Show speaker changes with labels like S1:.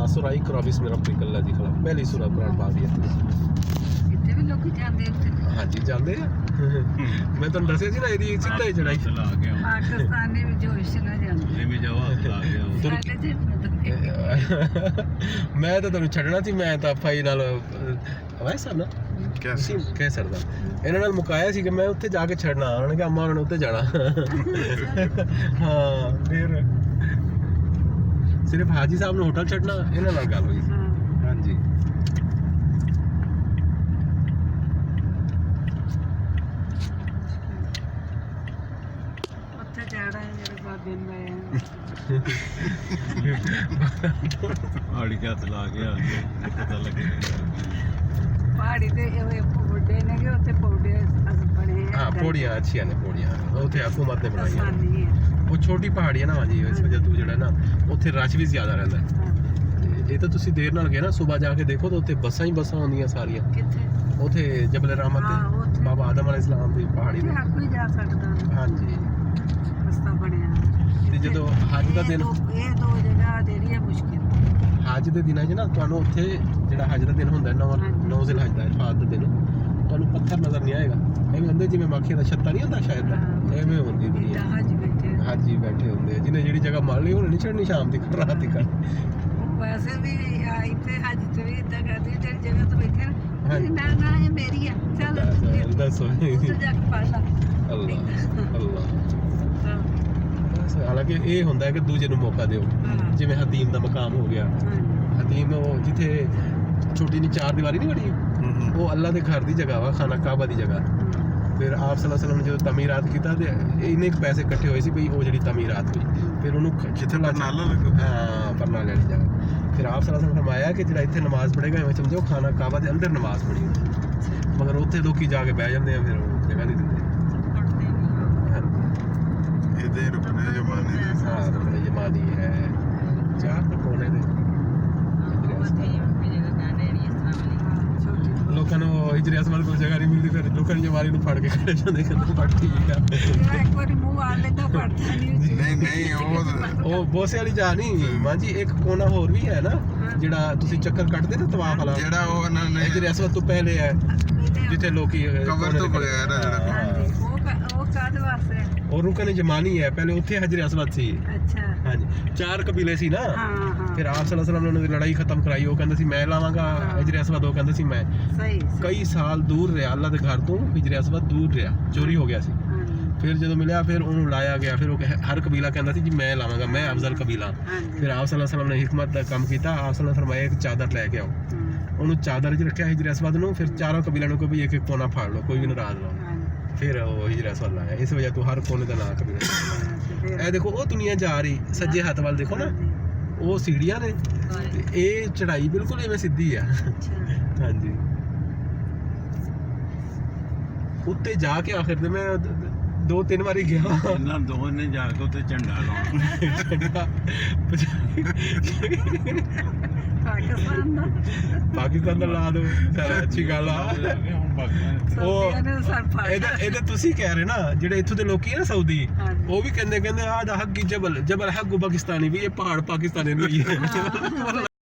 S1: हाँ सुराई क्रॉबिस मेरा निकलना जी खिलाफ पहली सुरा कुरान पा दिया
S2: ਇੱਥੇ ਵੀ ਲੋਕੀ ਜਾਂਦੇ ਉੱਥੇ
S1: हाँ जी जाते हैं मैं तो दसिया सी ना ਇਹਦੀ ਸਿੱਧਾ ਹੀ ਚੜਾਈ
S3: ਚਲਾ ਗਿਆ
S2: ਪਾਕਿਸਤਾਨ ਦੇ ਵਿੱਚ ਹੋਸ਼ ਨਾ ਜਾਂਦੇ
S3: ਇਹ ਵੀ ਜਾਵਾ ਚਲਾ ਗਿਆ
S2: ਸਾਡੇ ਤੇ
S1: ਮੈਂ ਤਾਂ ਤੁਹਾਨੂੰ ਛੱਡਣਾ ਸੀ ਮੈਂ ਤਾਂ ਭਾਈ ਨਾਲ ਵੈਸਾ ਨਾ
S4: कैसे
S1: ਕਹਿ ਸਕਦਾ ਇਹਨਾਂ ਨਾਲ ਮੁਕਾਇਆ ਸੀ ਕਿ ਮੈਂ ਉੱਥੇ ਜਾ ਕੇ ਛੱਡਣਾ ਉਹਨਾਂ ਨੇ ਕਿਹਾ ਅੰਮਾ ਉਹਨਾਂ ਨੇ ਉੱਥੇ ਜਾਣਾ ਹਾਂ ਫਿਰ ਸਿਰਫ ਹਾਜੀ ਸਾਹਿਬ ਨੂੰ ਹੋਟਲ ਛੱਡਣਾ ਇਹਨਾਂ ਨਾਲ ਗੱਲ ਹੋਈ ਹਾਂਜੀ
S2: ਉੱਥੇ ਜਾਣਾ ਹੈ ਮੇਰੇ ਬਾਬੇ ਨੂੰ ਮੈਂ
S3: ਆੜੀ ਕੇ ਹੱਥ ਲਾ ਗਿਆ ਪਤਾ ਲੱਗੇ
S2: ਪਹਾੜੀ ਤੇ ਇਹ ਵੱਡੇ ਨੇਗੇ ਉੱਥੇ ਪੌੜੇ ਅਸੀਂ ਬਣੇ
S1: हाँ पौड़ियाँ अच्छी ने पौड़ियाँ उत्थे हुकूमत ने बनाई
S2: ਆਸਾਨੀ ਹੈ
S1: वो छोटी पहाड़ी है ना हाँ जी इस वजह तू जो ना उत्थे रश भी ज़्यादा रहता है ये तो तुसी देर नाल गए ना सुबह जाके देखो तो उत्थे बसां ही बसां होंदियां सारियां
S2: ਕਿੱਥੇ
S1: उत्थे जबल रहमत
S2: हाँ, उत्थे।
S1: बाबा आदम अलैहिस्सलाम दी पहाड़ी
S2: ਇੱਥੇ
S1: ते
S2: ਹਰ ਕੋਈ ਜਾ ਸਕਦਾ
S1: हाँ जी
S2: ਰਸਤਾ ਬਣਿਆ
S1: ਤੇ ਜਦੋਂ ਹੱਜ ਦਾ ਦਿਨ
S2: ਇਹ ਦੋ ਜਗ੍ਹਾ ਜਿਹੜੀ ਹੈ ਮੁਸ਼ਕਿਲ
S1: हज ਦੇ ਦਿਨਾਂ 'ਚ ਨਾ ਤੁਹਾਨੂੰ ਉੱਥੇ ਜਿਹੜਾ ਹਜ ਦਾ ਦਿਨ ਹੁੰਦਾ 9 ਜ਼ਿਲ ਹਜ ਦਾ ਇਫਾਦ ਦਾ ਦਿਨ ਤੁਹਾਨੂੰ ਪੱਥਰ ਨਜ਼ਰ ਨਹੀਂ ਆਏਗਾ ਐਵੇਂ ਹੁੰਦੇ ਜਿਵੇਂ ਮਾਖੀਆਂ ਦਾ ਛੱਤਾ ਨਹੀਂ ਹੁੰਦਾ ਸ਼ਾਇਦ ਦਾ ਐਵੇਂ ਹੁੰਦੀ ਦੁਨੀਆ
S2: ਹੱਜ ਬੈਠੇ
S1: ਹਾਜੀ ਬੈਠੇ ਹੁੰਦੇ ਜਿਹਨੇ ਜਿਹੜੀ ਜਗ੍ਹਾ ਮੰਨ ਲਈ ਉਹਨੇ ਨਹੀਂ ਛੱਡਣੀ ਸ਼ਾਮ ਦੀ ਰਾਤ ਦੀ ਕਰ
S2: ਵੈਸੇ ਵੀ ਇੱਥੇ ਹੱਜ ਤੇ ਵੀ ਇਦਾਂ ਕਰਦੇ ਜਿਹੜੀ ਜਗ੍ਹਾ ਤੋਂ ਬੈਠੇ
S1: ਹਾਂ।
S2: ਨਾ ਨਾ ਇਹ ਮੇਰੀ ਆ ਚੱਲ
S1: ਦੱਸੋ
S2: ਉੱਥੇ ਜਾ ਕੇ ਪੜ ਲਾ
S1: ਅੱਲਾਹ ਅੱਲਾਹ
S2: ਹਾਂ,
S1: ਬਸ ਹਾਲਾਂਕਿ ਇਹ ਹੁੰਦਾ ਹੈ ਕਿ ਦੂਜੇ ਨੂੰ ਮੌਕਾ ਦਿਓ
S2: ਹਾਂ।
S1: ਜਿਵੇਂ ਹਦੀਮ ਦਾ ਮਕਾਮ ਹੋ ਗਿਆ ਹਦੀਮ ਉਹ ਜਿੱਥੇ ਛੋਟੀ ਨੀ ਚਾਰ ਦੀਵਾਰੀ ਨਹੀਂ ਬਣੀ ਉਹ ਅੱਲਾ ਦੇ ਘਰ ਦੀ ਜਗ੍ਹਾ ਵਾ ਖਾਨਾ ਕਾਬਾ ਦੀ ਜਗ੍ਹਾ ਫਿਰ ਆਪ ਸੱਲੱਲਾਹੁ ਅਲੈहि ਵਸੱਲਮ ਨੇ ਜਦੋਂ ਤਮੀਰਾਤ ਕੀਤਾ ਤੇ ਇੰਨੇ ਕੁ ਪੈਸੇ ਇਕੱਠੇ ਹੋਏ ਸੀ ਬਈ ਉਹ ਜਿਹੜੀ ਤਮੀਰਾਤ ਹੋਈ ਫਿਰ ਉਹਨੂੰ
S4: ਜਿੱਥੇ ਪਰਨਾਲਾ ਲੱਗਾ
S1: ਹਾਂ ਪਰਨਾਲੇ ਵਾਲੀ ਜਗ੍ਹਾ ਫਿਰ ਆਪ ਸੱਲੱਲਾਹੁ ਅਲੈहि ਵਸੱਲਮ ਫਰਮਾਇਆ ਕਿ ਜਿਹੜਾ ਇੱਥੇ ਨਮਾਜ਼ ਪੜ੍ਹੇਗਾ ਐਵੇਂ ਸਮਝੋ ਖਾਨਾ ਕਾਬਾ ਦੇ ਅੰਦਰ ਨਮਾਜ਼ ਪੜ੍ਹੀ ਹੁੰਦੀ ਮਗਰ ਉੱਥੇ ਲੋਕੀ ਜਾ ਕੇ ਬਹਿ ਜਾਂਦੇ ਆ ਫਿਰ ਉਹ ਜਗ੍ਹਾ ਨਹੀਂ ਦਿੰਦੇ
S2: ਪੜ੍ਹਦੇ ਨਹੀਂ
S4: ਇਹਦੇ ਰੁਕਨੇ ਜਮਾਨੇ
S1: ਹਾਂ ਰੁਕਨੇ ਜਮਾਨੀ ਹੈ ਚਾਰ ਕੋਨੇ ਦੇ ਲੋਕਾਂ ਨੂੰ ਹਿਜਰੀ ਅਸਮਾਨ ਕੋਈ ਜਗ੍ਹਾ ਨਹੀਂ ਮਿਲਦੀ ਫਿਰ ਲੋਕਾਂ ਨੇ ਜਵਾਰੀ ਨੂੰ ਫੜ ਕੇ ਖੜੇ ਜਾਂਦੇ ਕਹਿੰਦੇ ਫੜ ਠੀਕ ਆ
S2: ਇੱਕ ਵਾਰੀ ਮੂੰਹ ਆ ਲੈਂਦਾ ਪੜਦਾ ਨਹੀਂ
S4: ਨਹੀਂ ਨਹੀਂ
S1: ਉਹ ਬੋਸੇ ਵਾਲੀ ਜਾ ਨਹੀਂ ਮਾਂ ਜੀ ਇੱਕ ਕੋਨਾ ਹੋਰ ਵੀ ਹੈ ਨਾ ਜਿਹੜਾ ਤੁਸੀਂ ਚੱਕਰ ਕੱਢਦੇ ਨਾ ਤਵਾਫ ਵਾਲਾ
S4: ਜਿਹੜਾ ਉਹ ਉਹਨਾਂ ਨੇ
S1: ਹਿਜਰੀ ਅਸਮਾਨ ਤੋਂ ਪਹਿਲੇ ਹੈ ਜਿੱਥੇ ਲੋਕੀ
S4: ਕਵਰ ਤੋਂ ਬਗੈਰ ਹੈ ਜਿਹੜਾ
S2: ਉਹ ਕਾਹਦੇ ਵਾਸਤੇ ਹੈ?
S1: ਉਹ ਰੁਕਨ ਜਮਾਨੀ ਹੈ ਪਹਿਲੇ ਉੱਥੇ ਹਿਜਰੀ ਅਸਮਾਨ ਸੀ
S2: ਅੱਛਾ
S1: ਹਾਂਜੀ ਚਾਰ ਕਬੀਲੇ ਸੀ ਨਾ
S2: ਹਾਂ ਹਾਂ
S1: ਫਿਰ ਆਪ ਸੱਲੱਲਾਹੁ ਅਲੈहि ਵਸੱਲਮ ਨੇ ਉਹਨਾਂ ਦੀ ਲੜਾਈ ਖਤਮ ਕਰਾਈ ਉਹ ਕਹਿੰਦਾ ਸੀ ਮੈਂ ਲਾਵਾਂਗਾ ਹਿਜਰੀ ਅਸਮਾਨ ਉਹ ਕਹਿੰਦਾ ਸੀ ਮੈਂ
S2: ਸਹੀ
S1: ਕਈ ਸਾਲ ਦੂਰ ਰਿਹਾ ਅੱਲਾ ਦੇ ਘਰ ਤੋਂ ਹਿਜਰੀ ਅਸਮਾਨ ਦੂਰ ਰਿਹਾ ਚੋਰੀ ਹੋ ਗਿਆ ਸੀ ਫਿਰ ਜਦੋਂ ਮਿਲਿਆ ਫਿਰ ਉਹਨੂੰ ਲਾਇਆ ਗਿਆ ਫਿਰ ਉਹ ਹਰ ਕਬੀਲਾ ਕਹਿੰਦਾ ਸੀ ਜੀ ਮੈਂ ਲਾਵਾਂਗਾ ਮੈਂ ਅਫਜ਼ਲ ਕਬੀਲਾ ਫਿਰ ਆਪ ਸੱਲੱਲਾਹੁ ਅਲੈहि ਵਸੱਲਮ ਨੇ ਹਿਕਮਤ ਦਾ ਕੰਮ ਕੀਤਾ ਆਪ ਸੱਲੱਲਾਹੁ ਅਲੈहि ਵਸੱਲਮ ਫਰਮਾਇਆ ਇੱਕ ਚਾਦਰ ਲੈ ਕੇ ਆਓ ਉਹਨੂੰ ਚਾਦਰ 'ਚ ਰੱਖਿਆ ਹਿਜਰੀ ਅਸਮਾਨ ਨੂੰ ਫਿਰ ਚਾਰੋਂ ਕਬੀਲਿਆਂ ਨੂੰ ਕੋਈ ਵੀ ਇੱਕ ਇੱਕ ਕੋਨਾ ਫਾੜ ਲਓ ਕੋਈ ਵੀ ਨਾਰਾਜ਼ ਨਾ ਹੋਵੇ ਫਿਰ ਉਹ ਹਿਜਰੀ ਅਸਮਾਨ ਲਾਇਆ ਇਸ ਵਜ੍ਹਾ ਤੋਂ ਹਰ ਕੋਨੇ ਦਾ ਨਾਂ ਕਬੀਲਾ ਇਹ ਦੇਖੋ ਉਹ ਦੁਨੀਆ ਜਾ ਰਹੀ ਸੱਜੇ ਹੱਥ ਵੱਲ ਦੇਖੋ ਨਾ ਉਹ ਸੀੜੀਆਂ ਨੇ ਤੇ ਇਹ ਚੜਾਈ ਬਿਲਕੁਲ ਐਵੇਂ ਸਿੱਧੀ ਆ ਹਾਂਜੀ ਉੱਤੇ ਜਾ ਕੇ ਆਖਿਰ ਤੇ ਮੈਂ 2-3 ਵਾਰੀ ਗਿਆ
S3: ਇਹਨਾਂ ਦੋਵਾਂ ਨੇ ਜਾ ਕੇ ਉੱਤੇ ਝੰਡਾ ਲਾਉਣਾ
S1: ਪਾਕਿਸਤਾਨ ਦਾ ਲਾ ਦੋ ਅੱਛੀ ਗੱਲ ਆ ਉਹ ਇਹਦਾ ਤੁਸੀਂ ਕਹਿ ਰਹੇ ਨਾ ਜਿਹੜੇ ਇੱਥੋਂ ਦੇ ਲੋਕੀ ਨਾ ਸਾਊਦੀ ਉਹ ਵੀ ਕਹਿੰਦੇ ਆ ਦਾ ਹੱਕ ਜਬਲ ਹੱਕ ਪਾਕਿਸਤਾਨੀ ਵੀ ਇਹ ਪਹਾੜ ਪਾਕਿਸਤਾਨੀ ਨਹੀਂ ਹੈ